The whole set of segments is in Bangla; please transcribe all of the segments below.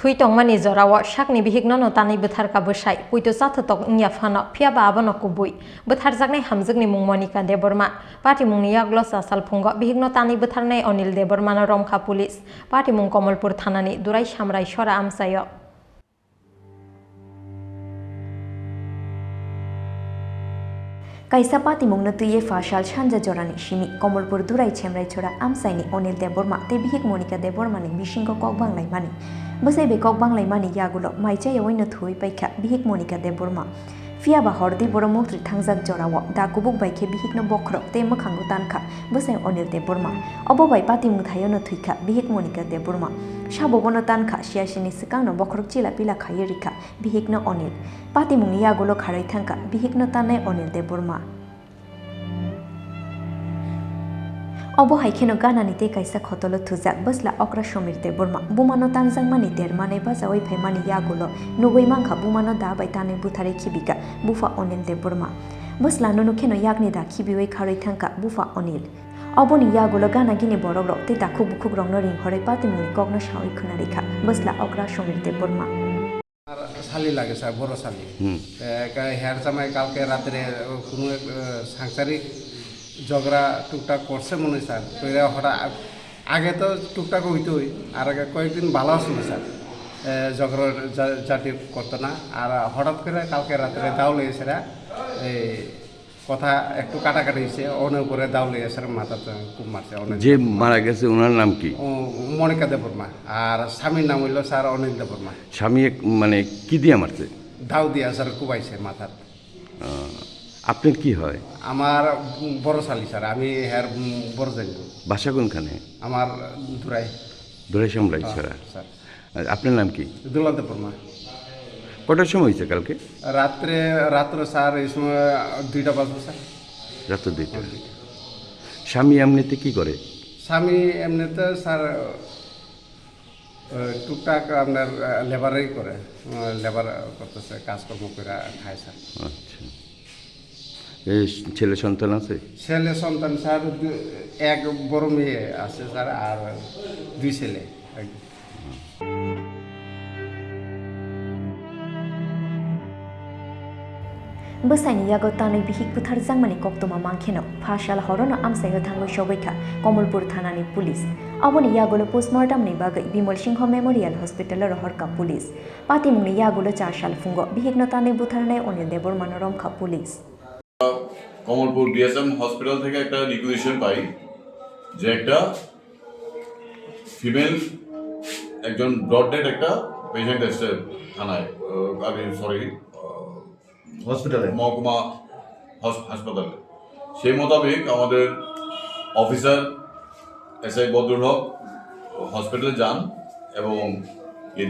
Thui tongmani Jorao Sakni Bihik no Tanwi Butharkha Bwsai Puito Sathatok Nya Phano Phiaba Abono Kubui Butharjaknai Hamjakni mung Manika Debbarma Party mung Yaglo Sasal Phungo Bihik no Tanwi Butharnai Anil Debbarma no Romkha Police Party mung Komolpur Thanani Durai Samrai Sora Amsayo Kaisa pati mungna tuye fashal shanja jorani Chini Komolpur durai chemrai chora amsaini Anil Debbarma te Bihik Manika Debbarma ni bishingo kokbang laimani Bwsai be kokbang laimani yagulo maicha yawaino Thowi paikha Bihik Manika Debbarma Phiaba hordi boro Muktorwi Thangjak Jorao da kubuk baikhe Bihik no bokrok te mokhango tankha Bwsai Anil Debbarma obo bai pati mung thayono thuikha Bihik Manika Debbarma sabobono tankha siasini sikangno bokrok chila pila khaye rikha Bihik no Anil pati mung yagulo kharai thangka Bihik no tanai Anil Debbarma obo haikeno ganani te kaisa khotolo thujak bosla okra somir Debbarma bumano tangjangmani dermane bajawai phaimani yagulo nugoi mangkha bumano da bai tane buthare khibika bufa Anil Debbarma bosla nunukheno yakni da khibiwai kharai thangka bufa Anil oboni yagulo gana gini borogrok te dakhuk bukhuk rongno ringhorai pati muni kokno sawi khunarikha bosla okra somir Debbarma শালি লাগে স্যার বড় শালি হেয়ার সময় কালকে রাত্রে কোনো সাংসারিক ঝগড়া টুকটাক করছে মনে হয় স্যার তো এরা হঠাৎ আগে তো টুকটাক হইতোই আর আগে কয়েকদিন ভালো ছিল স্যার ঝগড়া জাতি করতো না আর হঠাৎ করে কালকে রাত্রে দাও লেগেছে এই কথা একটু কাটাকাটি হয়েছে অনেক উপরে দাও লেগেছে মাথাতে খুব মারছে অনেক যে মারা গেছে ওনার নাম কি মনিকা দেববর্মা আর স্বামীর নাম হইল স্যার অনিল দেববর্মা স্বামী মানে কি দিয়ে মারছে দাও দিয়া স্যার কুবাইছে মাথার আপনার কি হয় আমার বড় শালি স্যার আমি হ্যার বড় জানি বাসা কোনখানে আমার দুরাই দুরাই সামলাই ছাড়া স্যার আপনার নাম কি দুলা দেববর্মা কটার সময় হয়েছে কালকে রাত্রে স্যার এই সময় 2টা বাজবে স্যার রাত্র 2টা স্বামী এমনিতে কি করে স্বামী এমনিতে স্যার টুকটাক আপনার লেবারই করে লেবার করতেছে কাজকর্ম করে খায় স্যার আচ্ছা এই ছেলে সন্তান আছে ছেলে সন্তান স্যার এক বড় মেয়ে আছে স্যার আর 2 ছেলে Bwsai yago tanwi Bihik Butharjakmani koktoma mangkheno fashal horono amsayo thangoi sobaikha Komolpur thanani police aboni yagulo postmortem ni bagai Bimal Singho Memorial Hospital rohorka police pati mungni yagulo 4 sal fungo Bihik no tanwi Butharnai Anil Debbarma romkha police Kamalpur DSM hospital থেকে একটা রিকুয়েশন পাই যে একটা ফিমেল একজন ব্রড ডেড একটা পেশেন্ট এসছে থানায় হসপিটালে মহকুমা হাসপাতালে সেই মোতাবেক আমাদের অফিসার এসআই বদরুল হক হসপিটালে যান এবং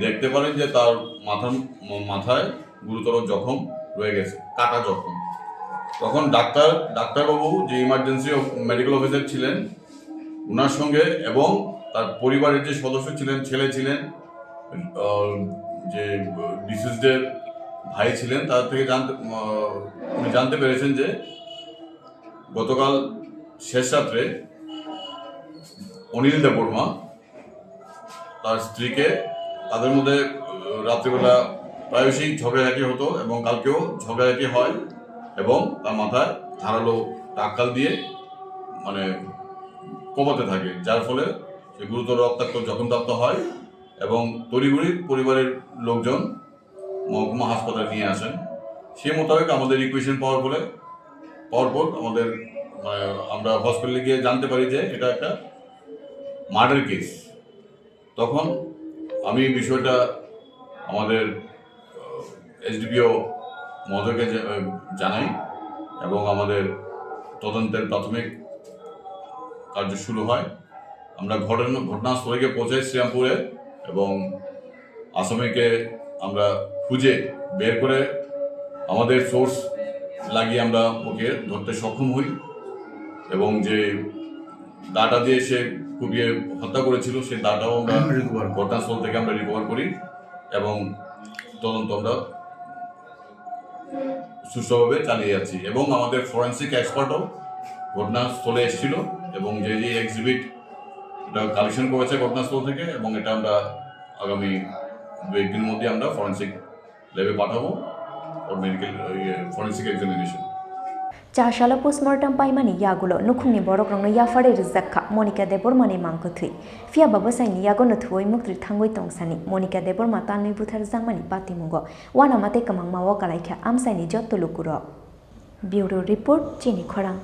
দেখতে পারেন যে তার মাথায় গুরুতর জখম রয়ে গেছে কাটা জখম তখন ডাক্তারবাবু যে ইমার্জেন্সি মেডিকেল অফিসার ছিলেন ওনার সঙ্গে এবং তার পরিবারের যে সদস্য ছিলেন ছেলে ছিলেন যে ডিসিজডের ভাই ছিলেন তার থেকে উনি জানতে পেরেছেন যে গতকাল শেষ রাত্রে অনিল দেববর্মা তার স্ত্রীকে তাদের মধ্যে রাত্রিবেলা প্রায়শই ঝগড়াঝাটি হতো এবং কালকেও ঝগড়াঝাটি হয় এবং তার মাথায় ধারালো টাক্কাল দিয়ে মানে কোপাতে থাকে যার ফলে সে গুরুতর রক্তাক্ত জখমপ্রাপ্ত হয় এবং তড়িঘড়ি পরিবারের লোকজন মহকুমা হাসপাতালে নিয়ে আসেন সেই মোতাবেক আমাদের রিকুয়েশন পাওয়ার পর আমাদের আমরা হসপিটালে গিয়ে জানতে পারি যে এটা একটা মার্ডার কেস তখন আমি বিষয়টা আমাদের এসডিপিও মহোদয়কে জানাই এবং আমাদের তদন্তের প্রাথমিক কার্য শুরু হয় আমরা ঘটনাস্থলে গিয়ে পৌঁছাই শ্রীরামপুরে এবং আসামিকে আমরা খুঁজে বের করে আমাদের সোর্স লাগিয়ে আমরা ওকে ধরতে সক্ষম হই এবং যে দাটা দিয়ে সে কুপিয়ে হত্যা করেছিল সেই দাটাও আমরা ঘটনাস্থল থেকে আমরা রিকভার করি এবং তদন্ত আমরা সুষ্ঠুভাবে চালিয়ে যাচ্ছি এবং আমাদের ফরেন্সিক এক্সপার্টও ঘটনাস্থলে এসেছিল এবং যে এক্সিবিট এটা কালেকশন করেছে ঘটনাস্থল থেকে এবং এটা আমরা আগামী 2-1 দিনের মধ্যে আমরা ফরেন্সিক ল্যাবে পাঠাবো ওর মেডিকেল ফরেন্সিক এক্সামিনেশন চাশালা পোস্টমর্টম পাইমানি ইয়াগুলো নুখুংনি বরকরংনো ইয়াফারে রিজাক্কা মনিকা দেববর্মানি মাংকো থুই ফিয়া বাবসাইনি ইয়াগনো থুই মুক্তি থাঙ্গই তংসানি মনিকা দেববর্মা তানwi বুথার জাংমানি পাতিमुंगो वाना माते कमंग मावो कालाइखा आमसाइनि जत्तो लुकुरो ब्यूरो रिपोर्ट चिनी खरां।